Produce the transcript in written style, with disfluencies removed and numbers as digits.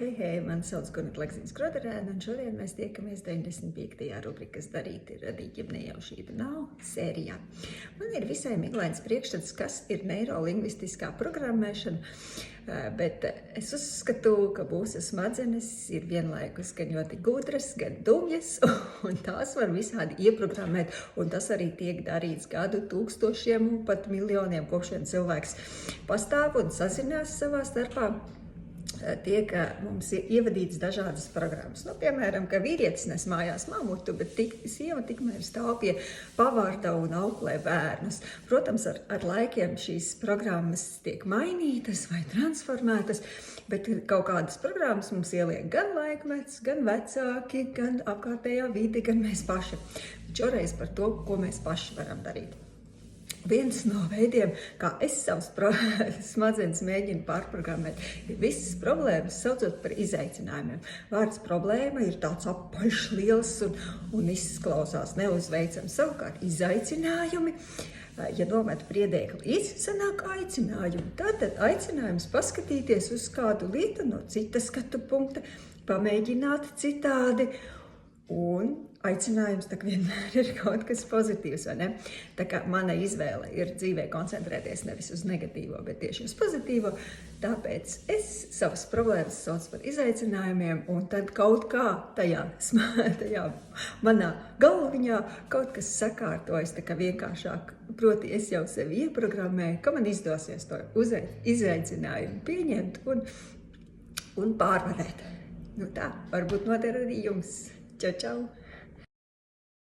Hei, mani sauc Gunita Legziņas-Kroderēna, un šodien mēs tiekamies 95. rubrikas Darīt ir radīt, ja nejaušība nav sērijā. Man ir visai miglains priekšstats, kas ir neirolingvistiskā programmēšana, bet es uzskatu, ka mūsu smadzenes ir vienlaikus gan ļoti gudras, gan dumjas, un tās var visādi ieprogrammēt, un tas arī tiek darīts gadu tūkstošiem un pat miljoniem, kopš vien cilvēks pastāv un sazinās savā starpā. Tiek mums ievadīts dažādas programmas. Piemēram, ka vīrietis nes mājās mamutu, bet sieva tikmēr stāv pie pavārda un auklē bērnus. Protams, ar laikiem šīs programmas tiek mainītas vai transformētas, bet kaut kādas programmas mums ieliek gan laikmets, gan vecāki, gan apkārtējā vide, gan mēs paši. Šoreiz par to, ko mēs paši varam darīt. Viens no veidiem, kā es savas smadzenes mēģinu pārprogrammēt, ir visas problēmas saucot par izaicinājumiem. Vārds problēma ir tāds apaļš, liels un izklausās neuzveicams. Savukārt izaicinājumi, ja nomet priedēkli līdzi, sanāk aicinājumi. Tātad aicinājums paskatīties uz kādu lietu no cita skatu punkta, pamēģināt citādi. Un aicinājums tak vienmēr ir kaut kas pozitīvs, vai ne? Tā kā mana izvēle ir dzīvē koncentrēties nevis uz negatīvo, bet tieši uz pozitīvo, tāpēc es savas problēmas saucu par izaicinājumiem, un tad kaut kā tajā manā galviņā kaut kas sakārtojas tā kā vienkāršāk. Proti es jau sevi ieprogrammēju, ka man izdosies to izaicinājumu pieņemt un pārvarēt. Tā, varbūt noder arī jums. Čau, čau!